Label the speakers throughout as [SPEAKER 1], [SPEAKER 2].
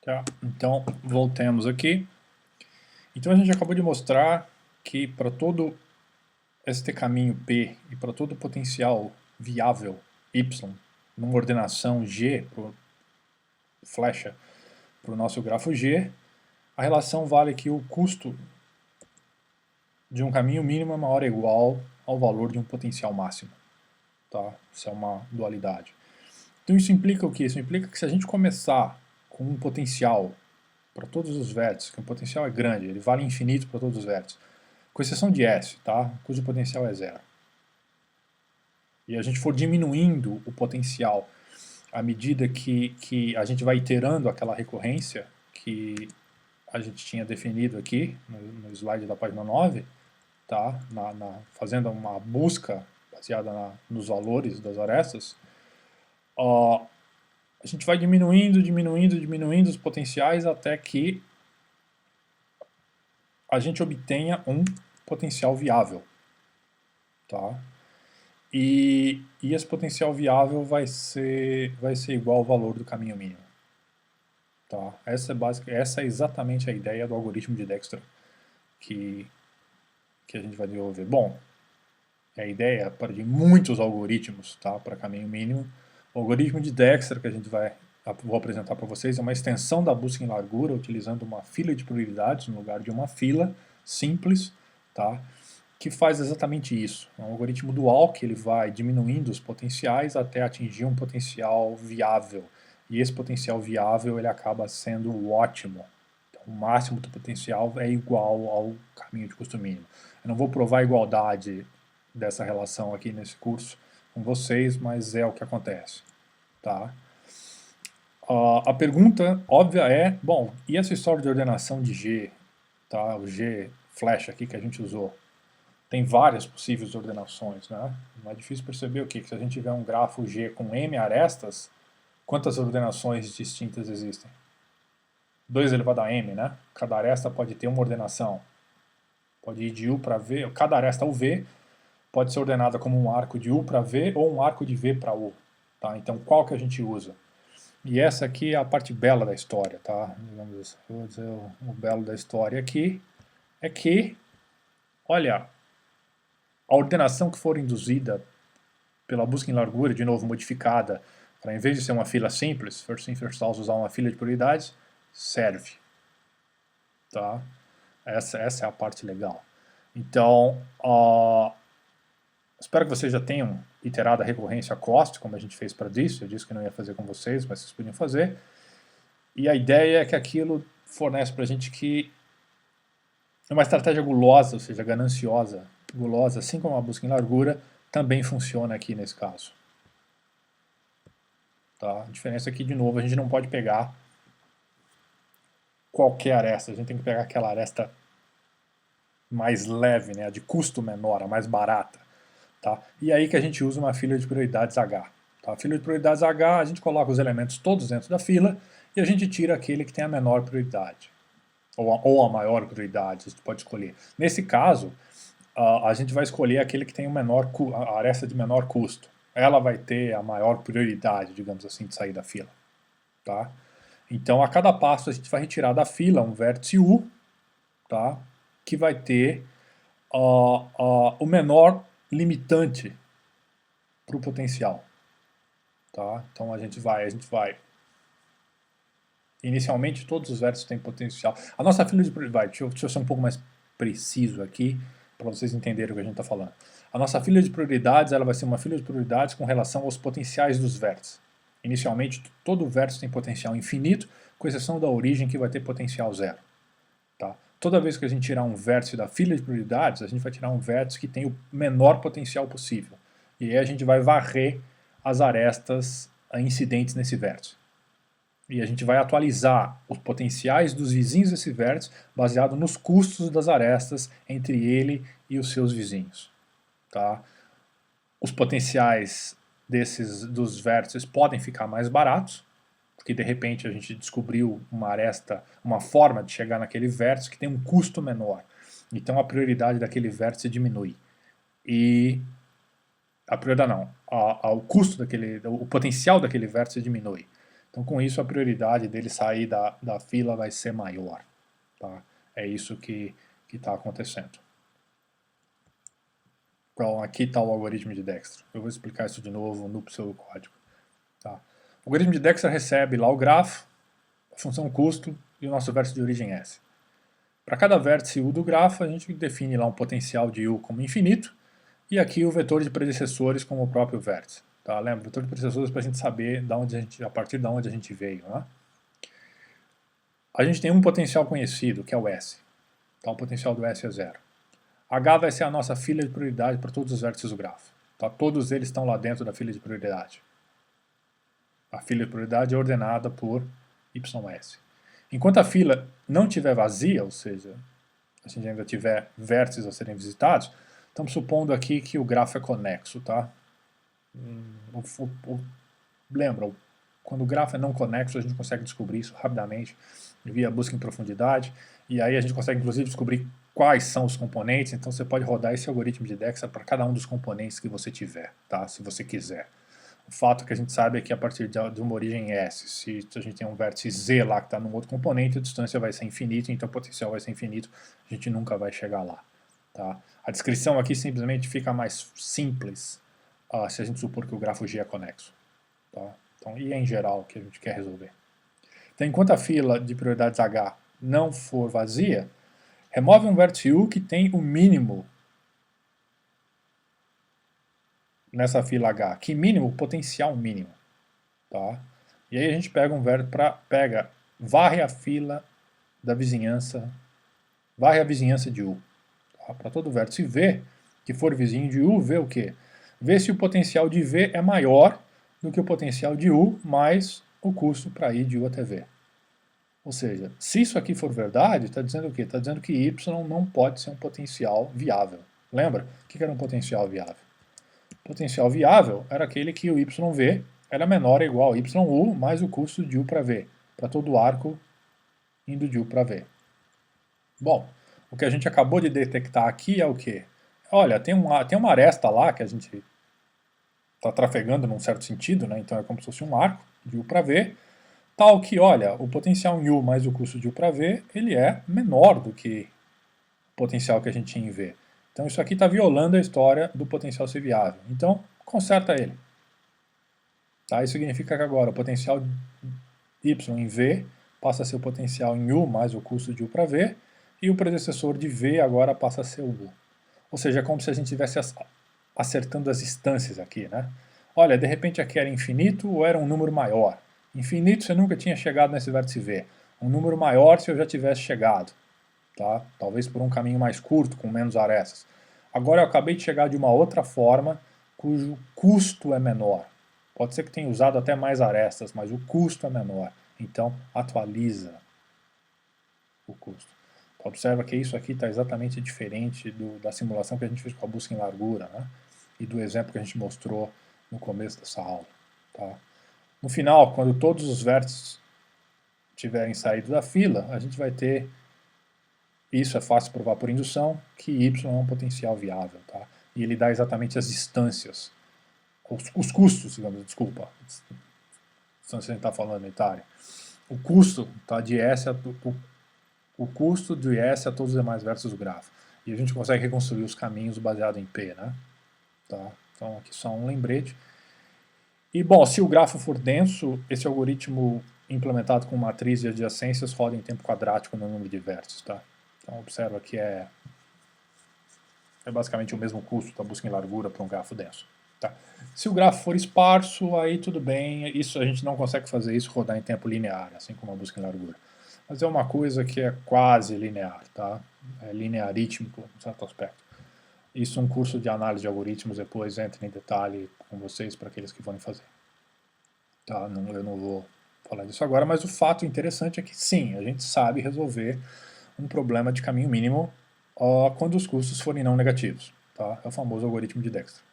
[SPEAKER 1] Tá, então voltemos aqui. Então a gente acabou de mostrar que para todo este caminho P e para todo potencial viável Y, numa ordenação G, flecha, para o nosso grafo G, a relação vale que o custo de um caminho mínimo é maior ou igual ao valor de um potencial máximo. Tá? Isso é uma dualidade. Então isso implica o quê? Isso implica que se a gente começar com um potencial para todos os vértices, que o potencial é grande, ele vale infinito para todos os vértices, com exceção de S, tá? Cujo potencial é zero. E a gente for diminuindo o potencial à medida que a gente vai iterando aquela recorrência que a gente tinha definido aqui no slide da página 9, tá? Fazendo uma busca baseada nos valores das arestas, a gente vai diminuindo os potenciais até que a gente obtenha um potencial viável. Tá? E esse potencial viável vai ser igual ao valor do caminho mínimo. Tá? Essa é exatamente a ideia do algoritmo de Dijkstra que a gente vai desenvolver. Bom, a ideia para de muitos algoritmos, tá, para caminho mínimo. O algoritmo de Dijkstra que vou apresentar para vocês é uma extensão da busca em largura utilizando uma fila de prioridades no lugar de uma fila simples, tá, que faz exatamente isso. É um algoritmo dual que ele vai diminuindo os potenciais até atingir um potencial viável. E esse potencial viável ele acaba sendo ótimo. Então, o máximo do potencial é igual ao caminho de custo mínimo. Eu não vou provar a igualdade dessa relação aqui nesse curso com vocês, mas é o que acontece. Tá? A pergunta óbvia é, bom, e essa história de ordenação de G, tá? O G flash aqui que a gente usou, tem várias possíveis ordenações, né? Não é difícil perceber o quê? Que se a gente tiver um grafo G com M arestas, quantas ordenações distintas existem? 2 elevado a M, né? Cada aresta pode ter uma ordenação. Pode ir de U para V, cada aresta UV pode ser ordenada como um arco de U para V ou um arco de V para U. Tá? Então, qual que a gente usa? E essa aqui é a parte bela da história, tá? Vou dizer o belo da história aqui é que, olha, a ordenação que for induzida pela busca em largura, de novo modificada, para em vez de ser uma fila simples, first in, first out, usar uma fila de prioridades, serve. Tá? Essa é a parte legal. Então, espero que vocês já tenham iterado a recorrência cost, como a gente fez para isso. Eu disse que não ia fazer com vocês, mas vocês podiam fazer. E a ideia é que aquilo fornece para a gente que uma estratégia gulosa, ou seja, gananciosa, gulosa, assim como a busca em largura, também funciona aqui nesse caso. Tá? A diferença é que, de novo, a gente não pode pegar qualquer aresta, a gente tem que pegar aquela aresta mais leve, né, a de custo menor, a mais barata. Tá? E aí que a gente usa uma fila de prioridades H. Tá? A fila de prioridades H, a gente coloca os elementos todos dentro da fila e a gente tira aquele que tem a menor prioridade. Ou a maior prioridade, a gente pode escolher. Nesse caso, a gente vai escolher aquele que tem a aresta de menor custo. Ela vai ter a maior prioridade, digamos assim, de sair da fila. Tá? Então, a cada passo, a gente vai retirar da fila um vértice U, tá? Que vai ter o menor limitante para o potencial. Tá? Então, a gente vai... Inicialmente, todos os vértices têm potencial. A nossa fila de prioridades, deixa eu ser um pouco mais preciso aqui, para vocês entenderem o que a gente está falando. A nossa fila de prioridades ela vai ser uma fila de prioridades com relação aos potenciais dos vértices. Inicialmente, todo vértice tem potencial infinito, com exceção da origem, que vai ter potencial zero. Tá? Toda vez que a gente tirar um vértice da fila de prioridades, a gente vai tirar um vértice que tem o menor potencial possível. E aí a gente vai varrer as arestas incidentes nesse vértice. E a gente vai atualizar os potenciais dos vizinhos desse vértice baseado nos custos das arestas entre ele e os seus vizinhos. Tá? Os potenciais dos vértices podem ficar mais baratos, porque de repente a gente descobriu uma aresta, uma forma de chegar naquele vértice que tem um custo menor. Então a prioridade daquele vértice diminui. E a prioridade não, o custo o potencial daquele vértice diminui. Então, com isso, a prioridade dele sair da fila vai ser maior. Tá? É isso que está acontecendo. Então, aqui está o algoritmo de Dijkstra. Eu vou explicar isso de novo no pseudocódigo. Tá? O algoritmo de Dijkstra recebe lá o grafo, a função custo e o nosso vértice de origem S. Para cada vértice U do grafo, a gente define lá um potencial de U como infinito, e aqui o vetor de predecessores como o próprio vértice. Tá? Lembra, o vetor de predecessores para a gente saber a partir de onde a gente veio. Né? A gente tem um potencial conhecido, que é o S. Tá? O potencial do S é 0. H vai ser a nossa fila de prioridade para todos os vértices do grafo. Tá? Todos eles estão lá dentro da fila de prioridade. A fila de prioridade é ordenada por YS. Enquanto a fila não estiver vazia, ou seja, a gente ainda tiver vértices a serem visitados, estamos supondo aqui que o grafo é conexo. Tá? Lembra, quando o grafo é não conexo, a gente consegue descobrir isso rapidamente via busca em profundidade, e aí a gente consegue inclusive descobrir quais são os componentes. Então você pode rodar esse algoritmo de Dijkstra para cada um dos componentes que você tiver, tá? Se você quiser. O fato que a gente sabe é que a partir de uma origem S, se a gente tem um vértice Z lá que está num outro componente, a distância vai ser infinita, então o potencial vai ser infinito, a gente nunca vai chegar lá. Tá? A descrição aqui simplesmente fica mais simples se a gente supor que o grafo G é conexo. Tá? Então, e é em geral o que a gente quer resolver. Então, enquanto a fila de prioridades H não for vazia, remove um vértice U que tem o mínimo nessa fila H. Que mínimo? Potencial mínimo. Tá? E aí a gente pega um vértice varre a fila da vizinhança, varre a vizinhança de U. Tá? Para todo vértice V, que for vizinho de U, vê o quê? Vê se o potencial de V é maior do que o potencial de U mais o custo para ir de U até V. Ou seja, se isso aqui for verdade, está dizendo o quê? Está dizendo que Y não pode ser um potencial viável. Lembra? O que era um potencial viável? O potencial viável era aquele que o YV era menor ou igual a YU mais o custo de U para V, para todo o arco indo de U para V. Bom, o que a gente acabou de detectar aqui é o quê? Olha, tem uma aresta lá que a gente está trafegando num certo sentido, né? Então é como se fosse um arco de U para V, tal que, olha, o potencial em U mais o custo de U para V, ele é menor do que o potencial que a gente tinha em V. Então isso aqui está violando a história do potencial ser viável. Então, conserta ele. Tá? Isso significa que agora o potencial Y em V passa a ser o potencial em U mais o custo de U para V, e o predecessor de V agora passa a ser o U. Ou seja, é como se a gente estivesse acertando as instâncias aqui, né? Olha, de repente aqui era infinito ou era um número maior? Infinito você nunca tinha chegado nesse vértice V. Um número maior se eu já tivesse chegado. Tá? Talvez por um caminho mais curto, com menos arestas. Agora eu acabei de chegar de uma outra forma, cujo custo é menor. Pode ser que tenha usado até mais arestas, mas o custo é menor. Então, atualiza o custo. Então, observa que isso aqui está exatamente diferente da simulação que a gente fez com a busca em largura, né? E do exemplo que a gente mostrou no começo dessa aula. Tá? No final, quando todos os vértices tiverem saído da fila, a gente vai ter, isso é fácil provar por indução, que Y é um potencial viável. Tá? E ele dá exatamente as distâncias, os custos, digamos, desculpa, distância a gente está falando unitária. O custo tá, de S, o custo de S a todos os demais vértices do grafo. E a gente consegue reconstruir os caminhos baseado em P. Né? Tá? Então aqui só um lembrete. E bom, se o grafo for denso, esse algoritmo implementado com matriz de adjacências roda em tempo quadrático no número de vértices. Tá? Então observa que é basicamente o mesmo custo da busca em largura para um grafo denso. Tá? Se o grafo for esparso, aí tudo bem, isso a gente não consegue fazer isso rodar em tempo linear, assim como a busca em largura. Mas é uma coisa que é quase linear, tá? É linearítmico, em certo aspecto. Isso um curso de análise de algoritmos, depois entra em detalhe com vocês para aqueles que forem fazer. Tá? Eu não vou falar disso agora, mas o fato interessante é que sim, a gente sabe resolver um problema de caminho mínimo quando os custos forem não negativos. Tá? É o famoso algoritmo de Dijkstra.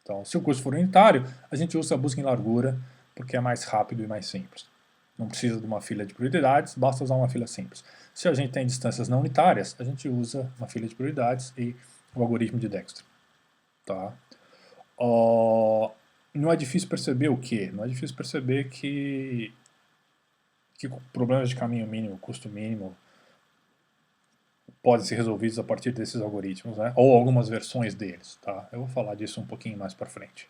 [SPEAKER 1] Então, se o custo for unitário, a gente usa a busca em largura, porque é mais rápido e mais simples. Não precisa de uma fila de prioridades, basta usar uma fila simples. Se a gente tem distâncias não unitárias, a gente usa uma fila de prioridades e o algoritmo de Dijkstra. Tá? não é difícil perceber o quê? Não é difícil perceber que problemas de caminho mínimo, custo mínimo, podem ser resolvidos a partir desses algoritmos, né? Ou algumas versões deles, tá? Eu vou falar disso um pouquinho mais para frente,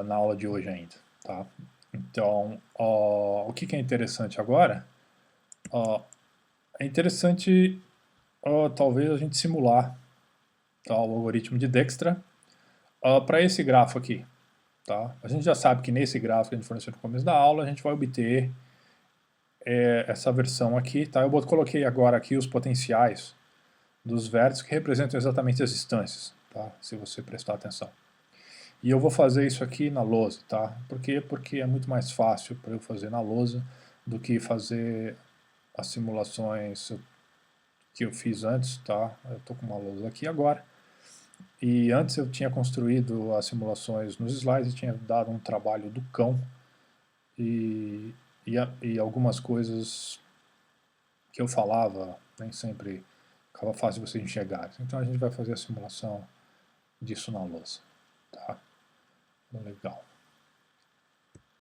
[SPEAKER 1] na aula de hoje ainda, tá? Então, o que é interessante agora? É interessante, talvez, a gente simular, tá, o algoritmo de Dijkstra para esse grafo aqui, tá? A gente já sabe que nesse gráfico que a gente forneceu no começo da aula, a gente vai obter essa versão aqui, tá? Eu coloquei agora aqui os potenciais dos vértices que representam exatamente as distâncias, tá? Se você prestar atenção. E eu vou fazer isso aqui na lousa, tá? Por quê? Porque é muito mais fácil para eu fazer na lousa do que fazer as simulações que eu fiz antes, tá? Eu estou com uma lousa aqui agora. E antes eu tinha construído as simulações nos slides e tinha dado um trabalho do cão e algumas coisas que eu falava nem sempre ficava fácil de vocês enxergarem. Então a gente vai fazer a simulação disso na lousa, tá? Legal.